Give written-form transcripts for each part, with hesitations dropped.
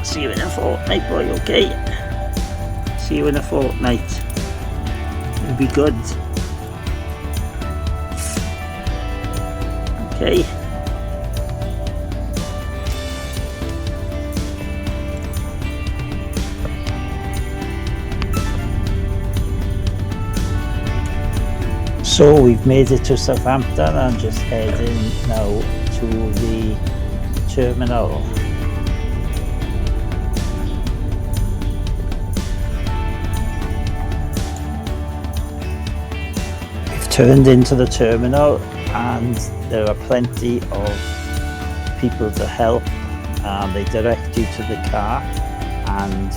See you in a fortnight, boy, okay? See you in a fortnight. It'll be good. Okay. So we've made it to Southampton and just heading now to the terminal. We've turned into the terminal and there are plenty of people to help. They direct you to the car and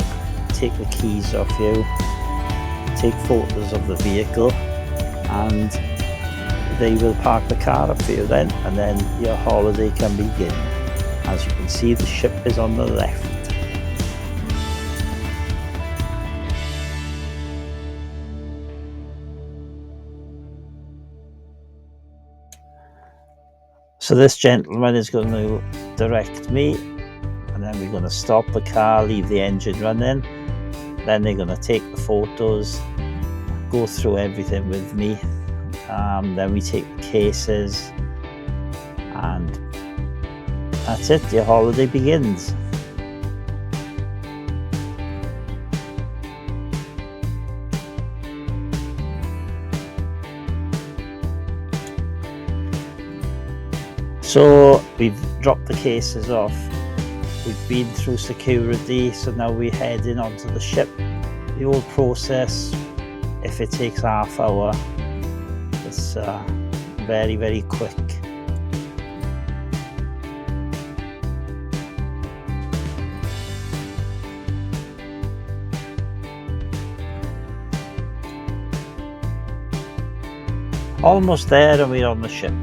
take the keys off you, take photos of the vehicle, and they will park the car up for you then, and then your holiday can begin. As you can see, the ship is on the left. So this gentleman is going to direct me, and then we're going to stop the car, leave the engine running, then they're going to take the photos, go through everything with me, then we take the cases, and that's it, your holiday begins. So we've dropped the cases off, we've been through security, so now we're heading onto the ship. The whole process, if it takes half hour, it's very, very quick. Almost there and we're on the ship.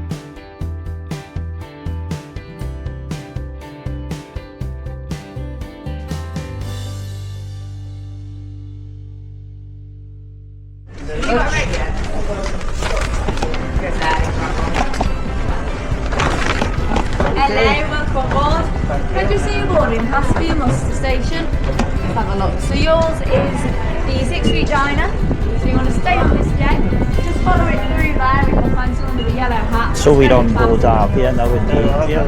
Hello, welcome aboard. Can you see your boarding pass for your muster station? Let's have a look. So yours is the 6th Street Diner. So you want to stay on this deck. Just follow it through there. You can find someone with a yellow hat. So we're on board Avia now in the area.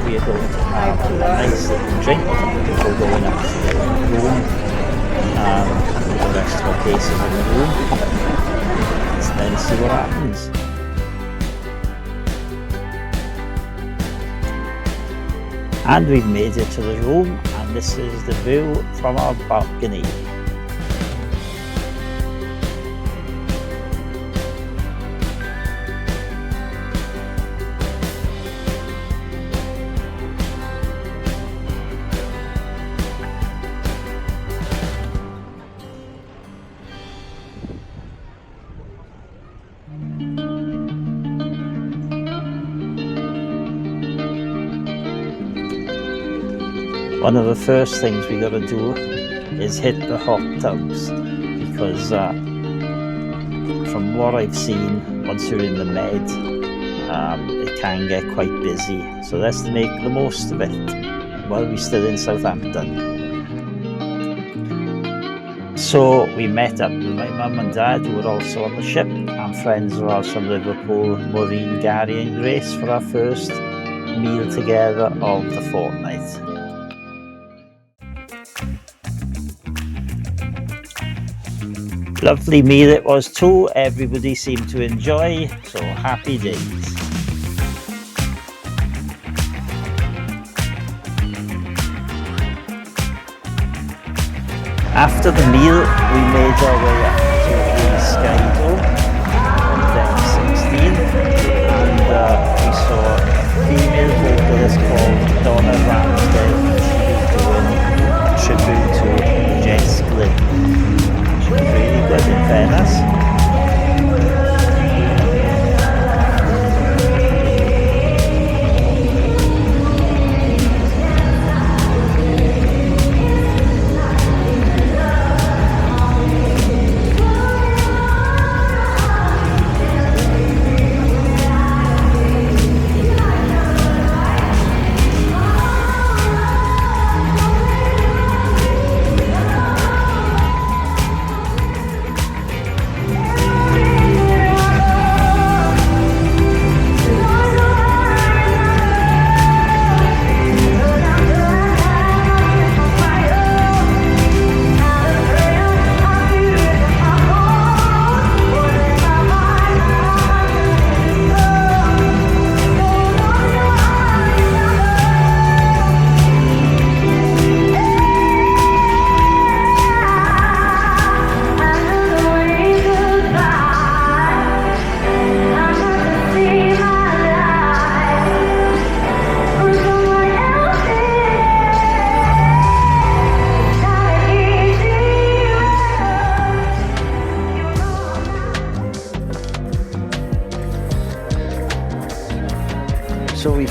We are going to have a nice little drink before going up to the room. With the rest of our cases in the room. Let's then see what happens. And we've made it to the room, and this is the view from our balcony. One of the first things we got to do is hit the hot tubs, because from what I've seen, once you're in the Med, it can get quite busy. So let's make the most of it while we're still in Southampton. So we met up with my mum and dad, who were also on the ship, and friends of ours from Liverpool, Maureen, Gary and Grace, for our first meal together of the fortnight. Lovely meal it was too, everybody seemed to enjoy, so happy days. After the meal, we made our way up to the Sky Dome on deck 16, and we saw a female vocalist called Donna Ramsdale, and she was doing a tribute to Jess Glynne. Really good, in fairness.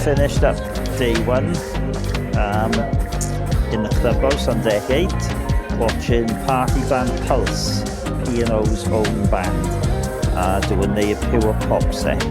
finished up day 1 in the clubhouse on deck 8, watching party band Pulse, P&O's own band, doing their pure pop set.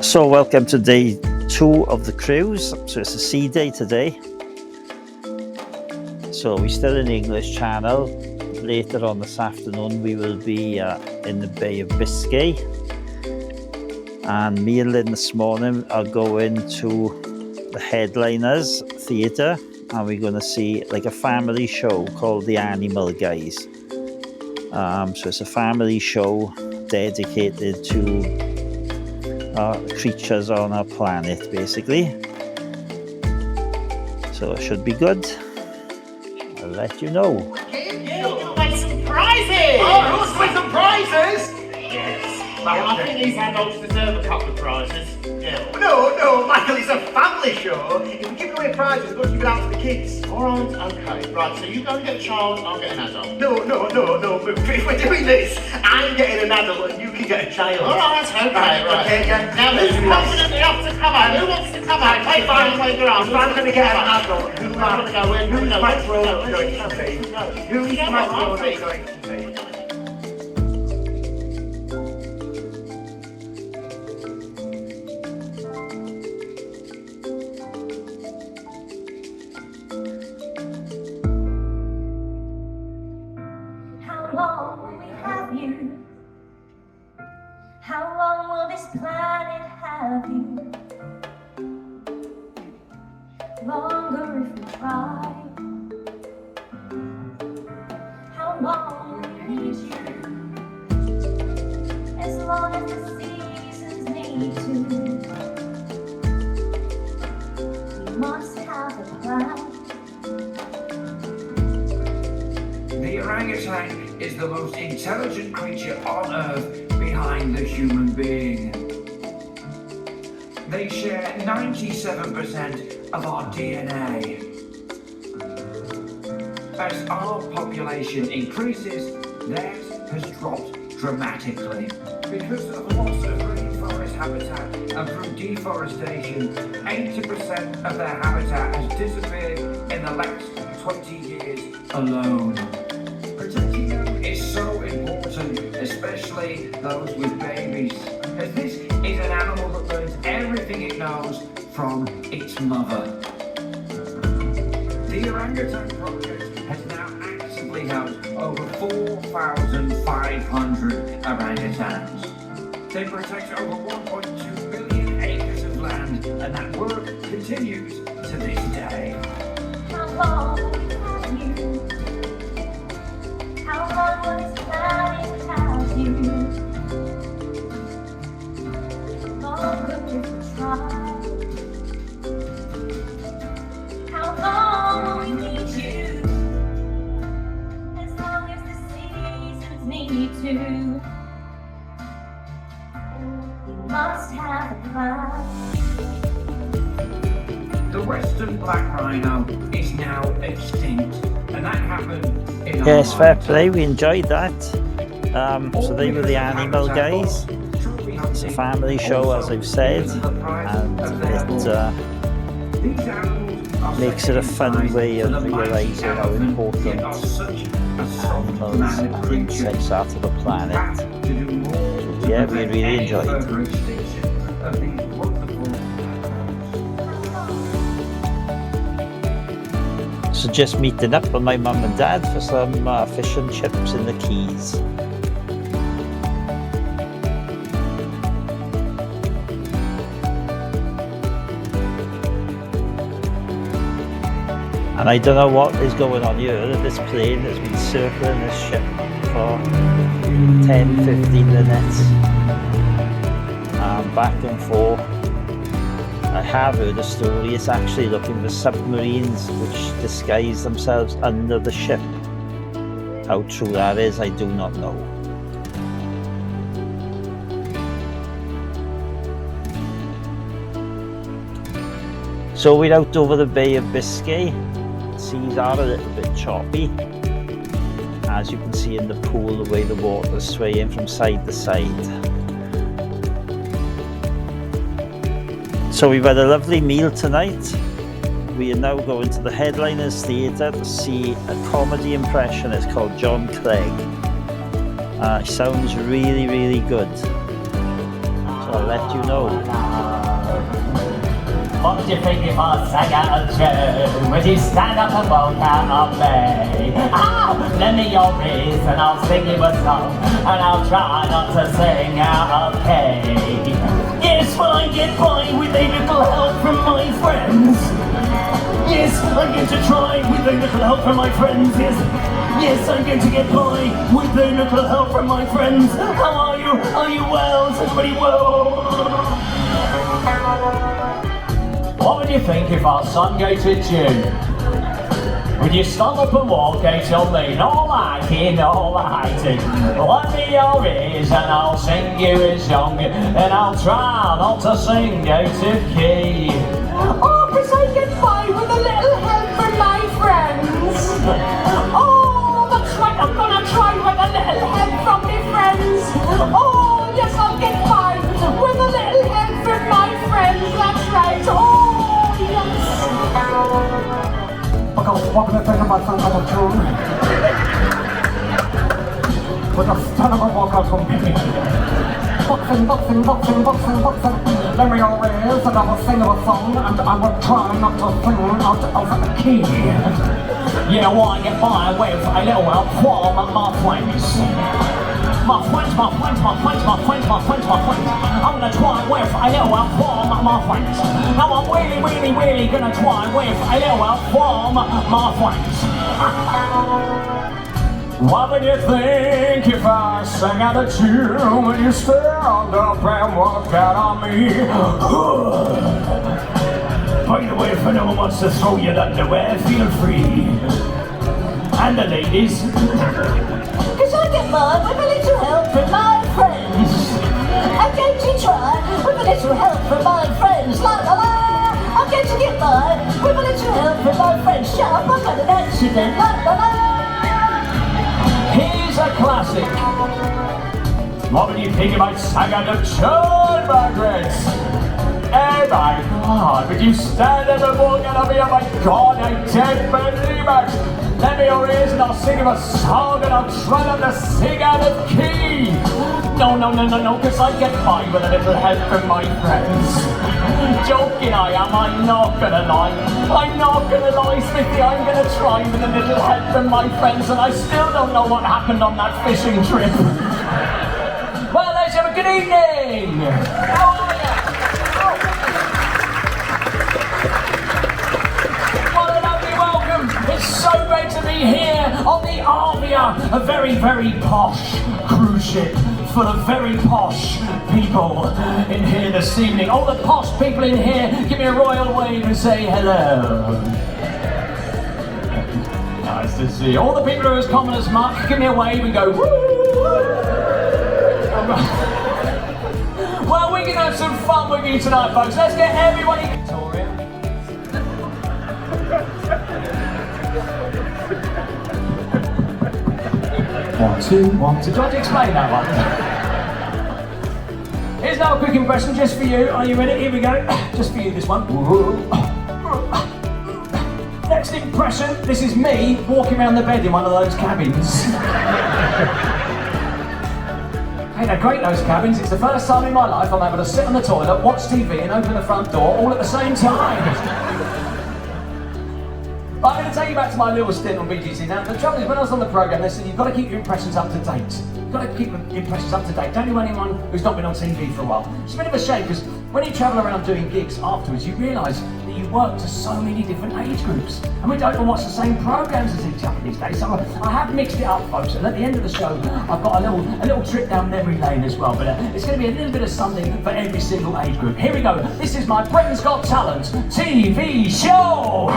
So welcome to day 2 of the cruise. So it's a sea day today. So we're still in the English Channel. Later on this afternoon we will be in the Bay of Biscay. And me and Lynne this morning are going to the Headliners Theatre, and we're going to see like a family show called The Animal Guys. So it's a family show dedicated to creatures on our planet, basically. So it should be good. I'll let you know. Yeah, we'll make some prizes! Oh, who's with some prizes? Yes. Well, I think these adults deserve a couple of prizes. Yeah. No, Michael, it's a family show. If we give away prizes, we've got to give it out to the kids. Alright, okay. Right, so you go and get a child, I'll get an adult. No, but if we're doing this, I'm getting an adult and you can get a child. Alright, okay, right. Okay, yeah. Now, who's confidently up to come out? Who wants to come out? Hey, fine, wave your arms. If I'm going to get an adult, who's I'm gonna go in. who's No, Max no, Roller no, going no, to be? no. Who's Yeah, Max I'll Roller be. going to be? How long will we have you? How long will this planet have you? Longer if we try. How long will we need you? As long as the seasons need to. We must have a plan. The orangutan is the most intelligent creature on Earth behind the human being. They share 97% of our DNA. As our population increases, theirs has dropped dramatically. Because of loss of rainforest habitat and through deforestation, 80% of their habitat has disappeared in the last 20 years alone. Protecting them is so important, especially those with babies, as this is an animal that learns everything it knows from its mother. The orangutan project has now actively helped over 4,500 orangutans. They protect over 1.2 million acres of land, and that work continues to this day. How long have you? How long was planning without you? Long could you try? How long will we need you? As long as the seasons need to. You must have a plan. The western black rhino is now extinct, and that happened in Yes, our fair lifetime. play. We enjoyed that. So they were the animal guys. It's a family show, as I've said, and it makes it a fun way of realising how important animals and insects are to the planet. So, yeah, we really enjoyed. So just meeting up with my mum and dad for some fish and chips in the Keys. And I don't know what is going on here. This plane has been circling this ship for 10-15 minutes. Back and forth. I have heard a story. It's actually looking for submarines which disguise themselves under the ship. How true that is, I do not know. So we're out over the Bay of Biscay. Seas are a little bit choppy. As you can see in the pool, the way the water's swaying from side to side. So we've had a lovely meal tonight. We are now going to the Headliners Theatre to see a comedy impressionist called John Clegg. He sounds really, really good. So I'll let you know. What would you think if I sang out a tune? Would you stand up and walk out of me? Oh, lend me your ears and I'll sing you a song, and I'll try not to sing out of key. Yes, well I get by with a little help from my friends. Yes, I'm going to try with a little help from my friends. Yes, I'm going to get by with a little help from my friends. How are you? Are you well? Is everybody well? What would you think if our song gave to tune? Would you stop up and walk out to me? No liking, no liking. Lend me your ears and I'll sing you a song, and I'll try not to sing out of key. Oh, 'cause I get by with a little help from my friends. Oh, that's right, I'm gonna try with a little help from my friends. Oh, yes, I'll get by with a little help from my friends, that's right. Oh, yes. Because what do you think of my son as a tune? With a terrible walkout from me. Boxing, boxing, boxing, boxing, boxing. Let me your ears and I will sing you a song, and I will try not to sing out of the key. Yeah, well, I get by with a little help from my friends. My friends, my friends, my friends, my friends, my friends, my friends. I'm gonna try with a little help from my friends. Now I'm really, really, really gonna try with a little help from my friends. What would you think if I sang out a tune when you stand up and walk out on me? By the way, if anyone wants to throw your underwear, feel free. And the ladies. 'Cause I get mine with a little help from my friends. I'm going to try with a little help from my friends. La la la. I'm going to get mine with a little help from my friends. Shut up, I'm gonna dance you then. La la la. Here's a classic. What would you think if I sang out of John Margaret? Oh my God, would you stand up and walk out of me? Oh my God, I can't believe it. Lend me your ears and I'll sing him a song and I'll try not to sing out of key. No, cause I get by with a little help from my friends. Joking I am, I'm not gonna lie. I'm not gonna lie, Smithy, I'm gonna try with a little help from my friends, and I still don't know what happened on that fishing trip. Well, let's have a good evening. How are you? What a lovely welcome. It's so great to be here on the Arvia, a very, very posh cruise ship full of very posh people in here this evening. All the posh people in here, give me a royal wave and say hello. Nice to see you. All the people who are as common as muck, give me a wave and go woo. Well, we can have some fun with you tonight, folks. Let's get everybody. Victoria. 1, 2, 1, 2. Do I have to explain that one? Here's now a quick impression just for you. Are you ready? Here we go. Just for you, this one. Next impression, this is me walking around the bed in one of those cabins. Hey, they're great, those cabins. It's the first time in my life I'm able to sit on the toilet, watch TV and open the front door all at the same time. But I'm going to take you back to my little stint on BGC. Now, the trouble is, when I was on the programme, they said you've got to keep your impressions up to date. You've got to keep your impressions up to date. Don't do anyone who's not been on TV for a while. It's a bit of a shame, because when you travel around doing gigs afterwards, you realise that you work to so many different age groups. And we don't all watch the same programmes as each other these days. So I have mixed it up, folks. And at the end of the show, I've got a little trip down memory lane as well. But it's going to be a little bit of something for every single age group. Here we go. This is my Britain's Got Talent TV show.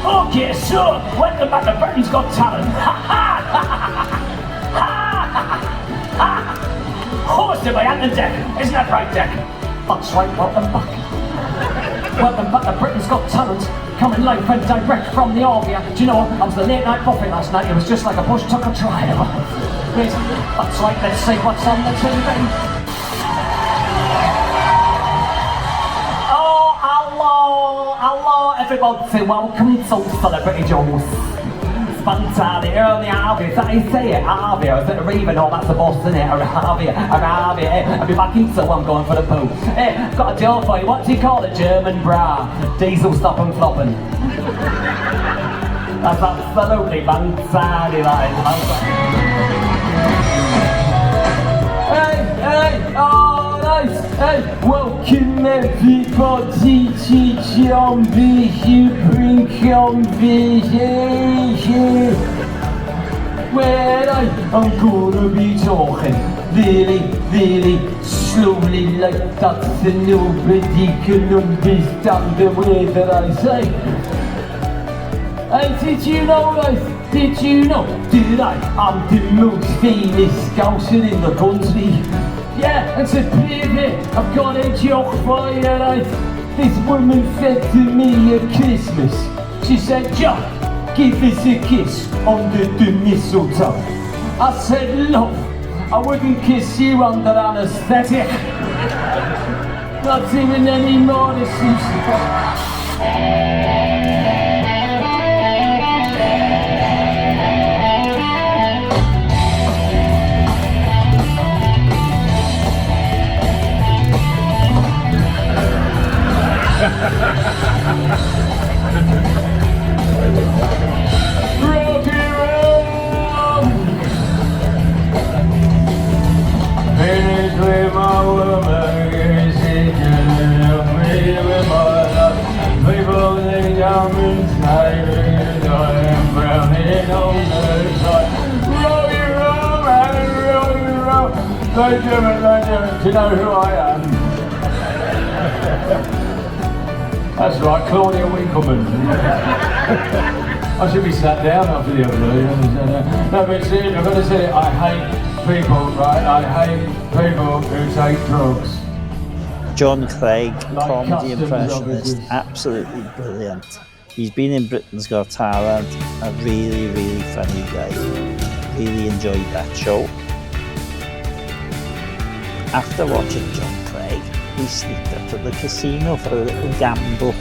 Okay, so welcome back to Britain's Got Talent. Hosted by Ant and Deck. Isn't that right, Deck? That's right, welcome back. Welcome back to Britain's Got Talent. Coming live and direct from the Arvia. Do you know what? I was the late night buffet last night. It was just like a Bush Tucker trial. That's right, let's see what's on the TV. Hello everybody, welcome to Celebrity Jones. Spontaneous, here on the Arvia, is that how you say it? Arvia, is it Reva? No, that's the boss, isn't it? Arvia, I'll be back in, so I'm going for the poo. Hey, I've got a joke for you, what do you call a German bra? Diesel stop and flopping. That's absolutely fantastic, that is. Hey, oh nice, hey, welcome everybody to Zombie Bring Conversation, where I'm gonna be talking really slowly like that, so nobody can understand the way that I say. Hey, did you know guys? Did you know? I'm the most famous scouser in the country. Yeah, and so baby, I've got a joke for you, right? This woman said to me at Christmas, she said, John, give us a kiss under the mistletoe. I said, love, I wouldn't kiss you under anaesthetic. Not even any more to Do you know who I am? That's right, Claudia Winkleman. I should be sat down after the other day. No, but see, I'm going to say, I hate people, right? I hate people who take drugs. John Clegg, Like comedy customs impressionist, officers. absolutely brilliant. He's been in Britain's Got Talent, a really funny guy. Really enjoyed that show. After watching John Clegg, we sneaked up to the casino for a little gamble.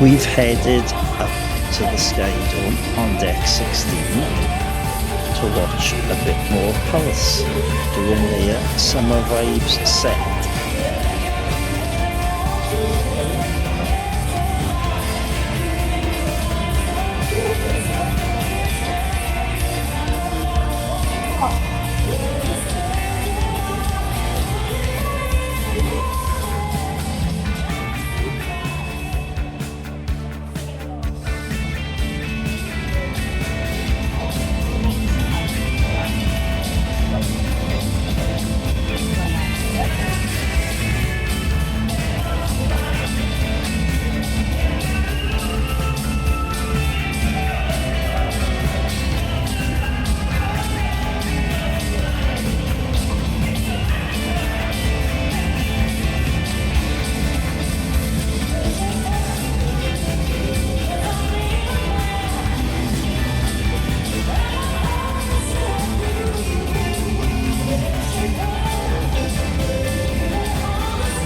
We've headed up to the Sky Dome on deck 16 to watch a bit more Pulse doing their Summer Vibes set.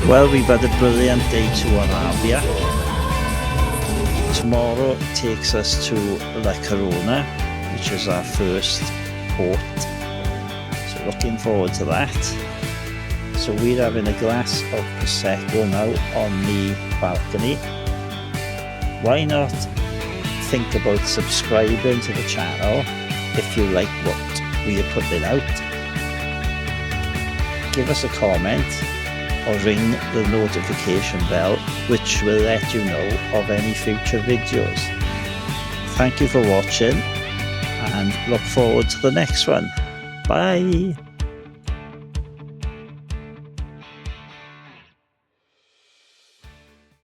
Well, we've had a brilliant day to Arabia. Tomorrow takes us to La Corona, which is our first port. So looking forward to that. So we're having a glass of Prosecco now on the balcony. Why not think about subscribing to the channel if you like what we are putting out? Give us a comment or ring the notification bell, which will let you know of any future videos. Thank you for watching and look forward to the next one. Bye!